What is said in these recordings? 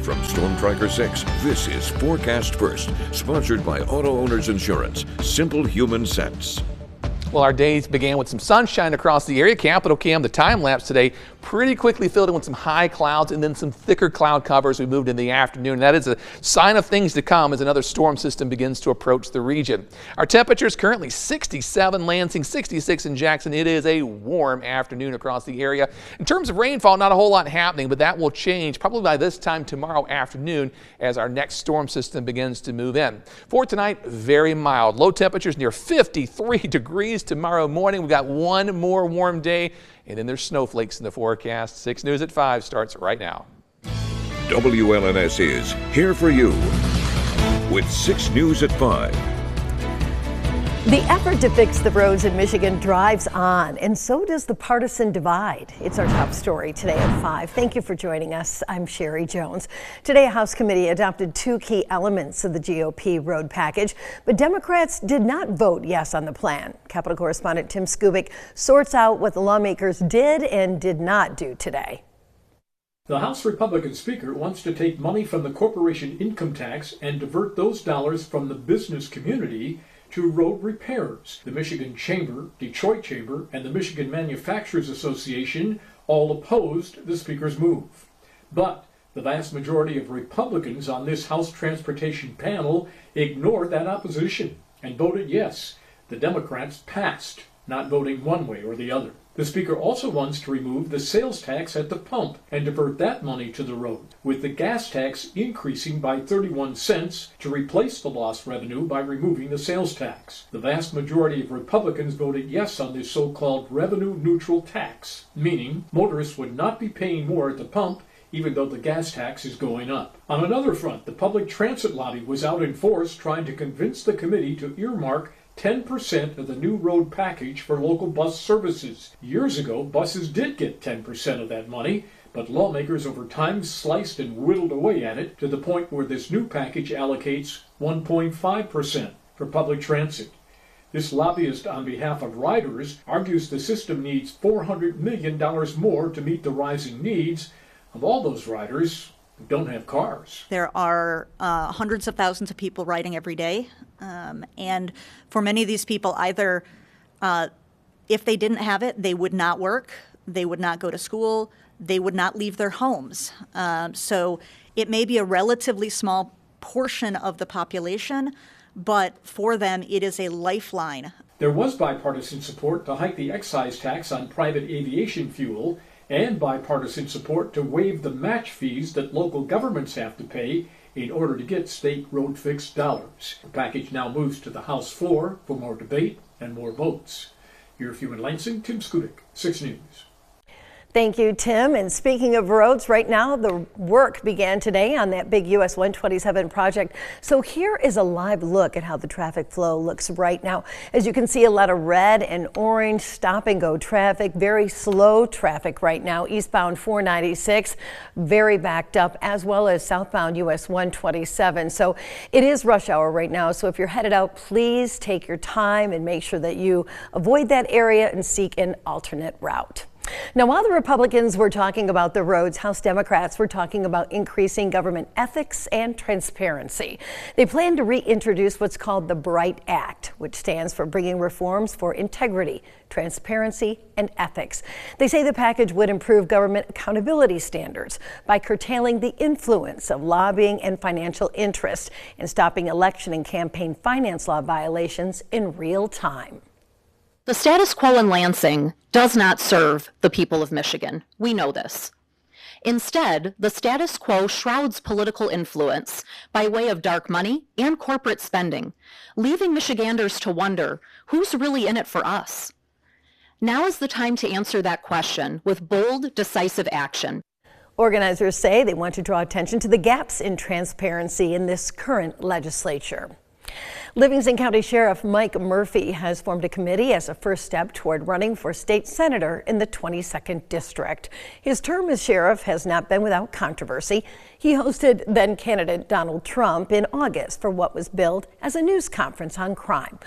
From Storm Tracker 6, this is Forecast First, sponsored by Auto Owners Insurance. Simple human sense. Well, our days began with some sunshine across the area. Capitol Cam, the time lapse today, pretty quickly filled in with some high clouds and then some thicker cloud covers. We moved in the afternoon. And that is a sign of things to come as another storm system begins to approach the region. Our temperature is currently 67 Lansing, 66 in Jackson. It is a warm afternoon across the area. In terms of rainfall, not a whole lot happening, but that will change probably by this time tomorrow afternoon as our next storm system begins to move in. For tonight, very mild. Low temperatures near 53 degrees. Tomorrow morning, we've got one more warm day, and then there's snowflakes in the forecast. 6 News at 5 starts right now. WLNS is here for you with 6 News at 5. The effort to fix the roads in Michigan drives on, and so does the partisan divide. It's our top story today at 5. Thank you for joining us. I'm Sherry Jones. Today, a House committee adopted 2 key elements of the GOP road package, but Democrats did not vote yes on the plan. Capitol correspondent Tim Skubic sorts out what the lawmakers did and did not do today. The House Republican Speaker wants to take money from the corporation income tax and divert those dollars from the business community to road repairs. The Michigan Chamber, Detroit Chamber, and the Michigan Manufacturers Association all opposed the Speaker's move. But the vast majority of Republicans on this House Transportation panel ignored that opposition and voted yes. The Democrats passed, not voting one way or the other. The Speaker also wants to remove the sales tax at the pump and divert that money to the road, with the gas tax increasing by 31 cents to replace the lost revenue by removing the sales tax. The vast majority of Republicans voted yes on this so-called revenue-neutral tax, meaning motorists would not be paying more at the pump even though the gas tax is going up. On another front, the public transit lobby was out in force trying to convince the committee to earmark 10% of the new road package for local bus services. Years ago, buses did get 10% of that money, but lawmakers over time sliced and whittled away at it to the point where this new package allocates 1.5% for public transit. This lobbyist on behalf of riders argues the system needs $400 million more to meet the rising needs of all those riders who don't have cars. There are hundreds of thousands of people riding every day. And for many of these people, either if they didn't have it, they would not work, they would not go to school, they would not leave their homes. So it may be a relatively small portion of the population, but for them, it is a lifeline. There was bipartisan support to hike the excise tax on private aviation fuel and bipartisan support to waive the match fees that local governments have to pay in order to get state road fix dollars. The package now moves to the House floor for more debate and more votes. Your few in Lansing, Tim Skubic, 6 News. Thank you, Tim. And speaking of roads, right now the work began today on that big US 127 project. So here is a live look at how the traffic flow looks right now. As you can see, a lot of red and orange stop and go traffic, very slow traffic right now. Eastbound 496, very backed up, as well as southbound US 127. So it is rush hour right now. So if you're headed out, please take your time and make sure that you avoid that area and seek an alternate route. Now, while the Republicans were talking about the roads, House Democrats were talking about increasing government ethics and transparency. They plan to reintroduce what's called the BRIGHT Act, which stands for Bringing Reforms for Integrity, Transparency, and Ethics. They say the package would improve government accountability standards by curtailing the influence of lobbying and financial interest and stopping election and campaign finance law violations in real time. The status quo in Lansing does not serve the people of Michigan. We know this. Instead, the status quo shrouds political influence by way of dark money and corporate spending, leaving Michiganders to wonder who's really in it for us. Now is the time to answer that question with bold, decisive action. Organizers say they want to draw attention to the gaps in transparency in this current legislature. Livingston County Sheriff Mike Murphy has formed a committee as a first step toward running for state senator in the 22nd district. His term as sheriff has not been without controversy. He hosted then candidate Donald Trump in August for what was billed as a news conference on crime.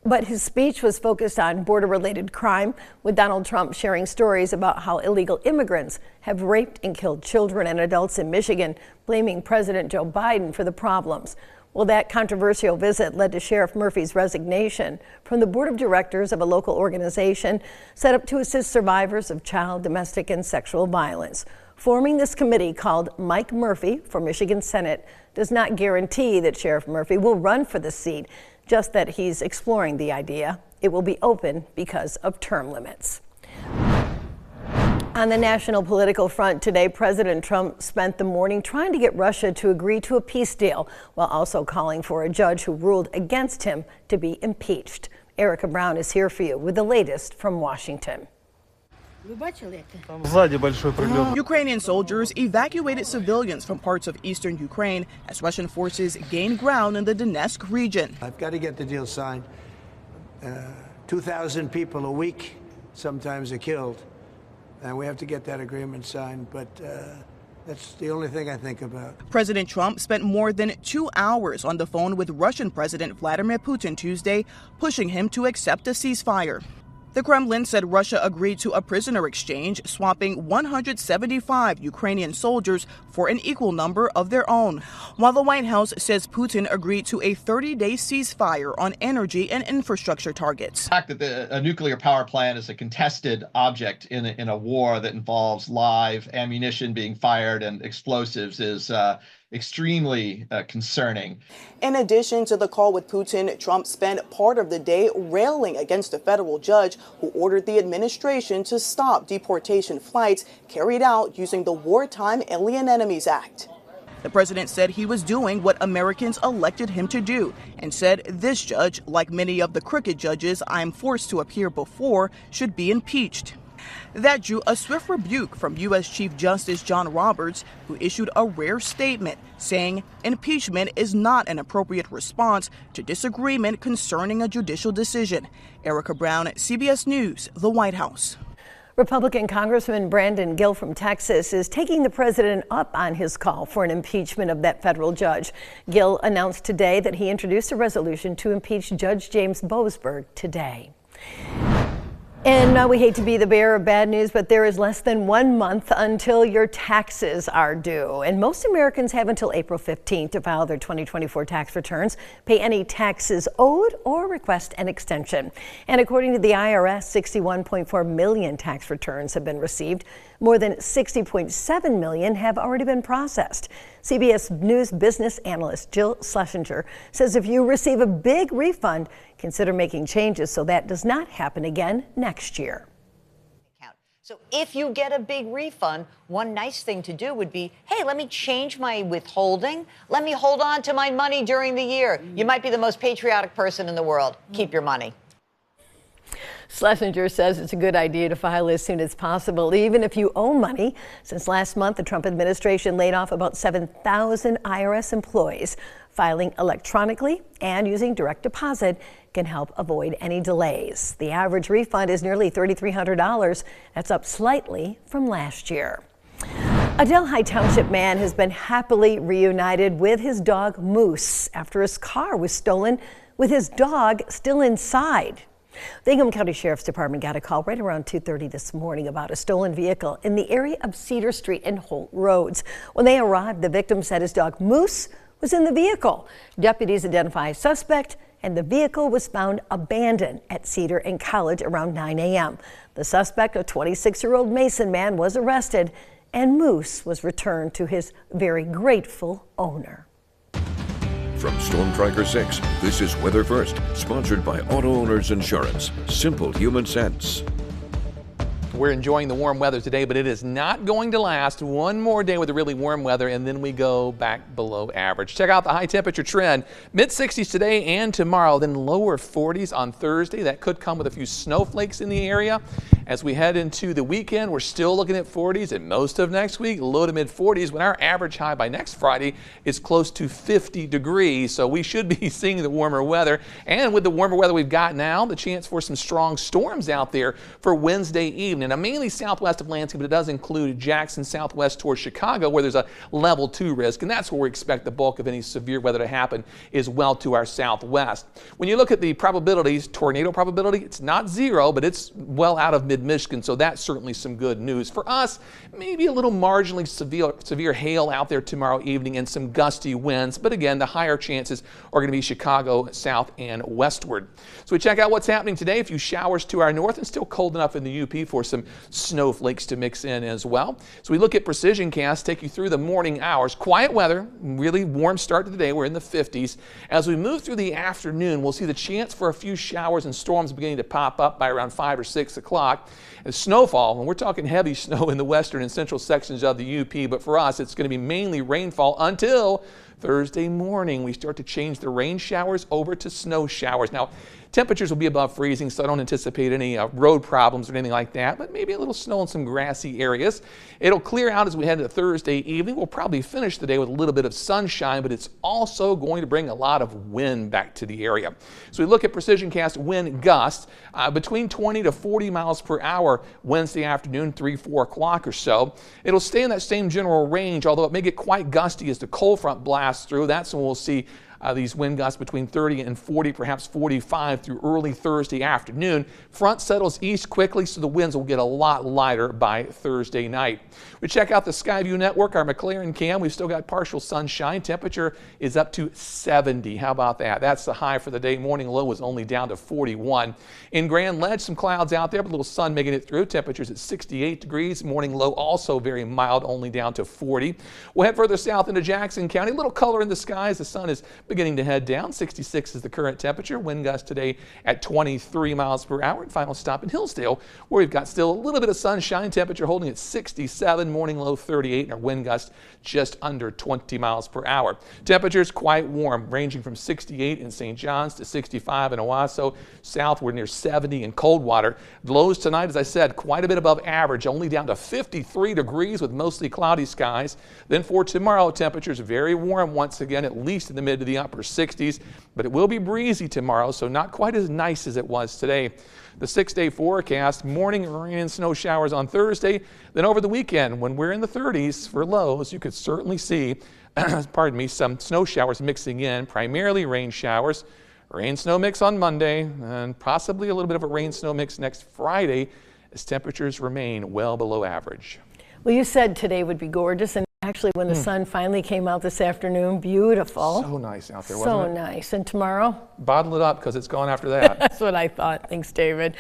But his speech was focused on border-related crime, with Donald Trump sharing stories about how illegal immigrants have raped and killed children and adults in Michigan, blaming President Joe Biden for the problems. Well, that controversial visit led to Sheriff Murphy's resignation from the board of directors of a local organization set up to assist survivors of child, domestic, and sexual violence. Forming this committee, called Mike Murphy for Michigan Senate, does not guarantee that Sheriff Murphy will run for the seat, just that he's exploring the idea. It will be open because of term limits. On the national political front today, President Trump spent the morning trying to get Russia to agree to a peace deal, while also calling for a judge who ruled against him to be impeached. Erica Brown is here for you with the latest from Washington. Ukrainian soldiers evacuated civilians from parts of eastern Ukraine as Russian forces gain ground in the Donetsk region. I've got to get the deal signed. 2,000 people a week sometimes are killed, and we have to get that agreement signed, but that's the only thing I think about. President Trump spent more than 2 hours on the phone with Russian President Vladimir Putin Tuesday, pushing him to accept a ceasefire. The Kremlin said Russia agreed to a prisoner exchange, swapping 175 Ukrainian soldiers for an equal number of their own, while the White House says Putin agreed to a 30-day ceasefire on energy and infrastructure targets. The fact that a nuclear power plant is a contested object in a war that involves live ammunition being fired and explosives is extremely concerning. In addition to the call with Putin, Trump spent part of the day railing against a federal judge who ordered the administration to stop deportation flights carried out using the Wartime Alien Enemies Act. The president said he was doing what Americans elected him to do, and said this judge, like many of the crooked judges I'm forced to appear before, should be impeached. That drew a swift rebuke from U.S. Chief Justice John Roberts, who issued a rare statement saying impeachment is not an appropriate response to disagreement concerning a judicial decision. Erica Brown, CBS News, the White House. Republican Congressman Brandon Gill from Texas is taking the president up on his call for an impeachment of that federal judge. Gill announced today that he introduced a resolution to impeach Judge James Boasberg today. And we hate to be the bearer of bad news, but there is less than 1 month until your taxes are due. And most Americans have until April 15th to file their 2024 tax returns, pay any taxes owed, or request an extension. And according to the IRS, 61.4 million tax returns have been received. More than 60.7 million have already been processed. CBS News business analyst Jill Schlesinger says if you receive a big refund, consider making changes so that does not happen again next year. So if you get a big refund, one nice thing to do would be, hey, let me change my withholding. Let me hold on to my money during the year. You might be the most patriotic person in the world. Keep your money. Schlesinger says it's a good idea to file as soon as possible, even if you owe money. Since last month, the Trump administration laid off about 7,000 IRS employees. Filing electronically and using direct deposit can help avoid any delays. The average refund is nearly $3,300. That's up slightly from last year. A Delhi Township man has been happily reunited with his dog Moose after his car was stolen with his dog still inside. The Ingham County Sheriff's Department got a call right around 2:30 this morning about a stolen vehicle in the area of Cedar Street and Holt Roads. When they arrived, the victim said his dog Moose was in the vehicle. Deputies identified a suspect, and the vehicle was found abandoned at Cedar and College around 9 a.m. The suspect, a 26-year-old Mason man, was arrested, and Moose was returned to his very grateful owner. From Storm Tracker 6, this is Weather First, sponsored by Auto Owners Insurance. Simple human sense. We're enjoying the warm weather today, but it is not going to last. One more day with the really warm weather, and then we go back below average. Check out the high temperature trend. Mid-60s today and tomorrow, then lower 40s on Thursday. That could come with a few snowflakes in the area. As we head into the weekend, we're still looking at 40s and most of next week, low to mid-40s, when our average high by next Friday is close to 50 degrees. So we should be seeing the warmer weather. And with the warmer weather we've got now, the chance for some strong storms out there for Wednesday evening. Now, mainly southwest of Lansing, but it does include Jackson, southwest towards Chicago, where there's a level 2 risk, and that's where we expect the bulk of any severe weather to happen, is well to our southwest. When you look at the probabilities, tornado probability, it's not 0, but it's well out of mid-Michigan, so that's certainly some good news. For us, maybe a little marginally severe hail out there tomorrow evening and some gusty winds, but again, the higher chances are going to be Chicago, south and westward. So we check out what's happening today. A few showers to our north and still cold enough in the UP for some snowflakes to mix in as well. So we look at precision cast, take you through the morning hours. Quiet weather, really warm start to the day. We're in the 50s. As we move through the afternoon, we'll see the chance for a few showers and storms beginning to pop up by around 5 or 6 o'clock. And snowfall, and we're talking heavy snow in the western and central sections of the UP, but for us, it's going to be mainly rainfall until Thursday morning. We start to change the rain showers over to snow showers. Now, temperatures will be above freezing, so I don't anticipate any road problems or anything like that, but maybe a little snow in some grassy areas. It'll clear out as we head into Thursday evening. We'll probably finish the day with a little bit of sunshine, but it's also going to bring a lot of wind back to the area. So we look at precision cast wind gusts between 20 to 40 miles per hour Wednesday afternoon, 3, 4 o'clock or so. It'll stay in that same general range, although it may get quite gusty as the cold front blasts through. That's when we'll see these wind gusts between 30 and 40, perhaps 45 through early Thursday afternoon. Front settles east quickly, so the winds will get a lot lighter by Thursday night. We check out the Skyview network, our McLaren cam. We've still got partial sunshine. Temperature is up to 70. How about that? That's the high for the day. Morning low was only down to 41. In Grand Ledge, some clouds out there, but a little sun making it through. Temperatures at 68 degrees. Morning low also very mild, only down to 40. We'll head further south into Jackson County. A little color in the skies. The sun is beginning to head down. 66 is the current temperature. Wind gust today at 23 miles per hour. And final stop in Hillsdale, where we've got still a little bit of sunshine. Temperature holding at 67, morning low 38, and our wind gust just under 20 miles per hour. Temperatures quite warm, ranging from 68 in St. John's to 65 in Owasso. Southward near 70 in Coldwater. Lows tonight, as I said, quite a bit above average, only down to 53 degrees with mostly cloudy skies. Then for tomorrow, temperatures very warm once again, at least in the mid to the upper 60s, but it will be breezy tomorrow, so not quite as nice as it was today. The 6-day forecast, morning rain and snow showers on Thursday. Then over the weekend, when we're in the 30s for lows, you could certainly see, pardon me, some snow showers mixing in, primarily rain showers. Rain-snow mix on Monday, and possibly a little bit of a rain-snow mix next Friday as temperatures remain well below average. Well, you said today would be gorgeous, and actually when the sun finally came out this afternoon, beautiful. So nice out there, wasn't it? So nice. And tomorrow? Bottle it up because it's gone after that. That's what I thought. Thanks, David.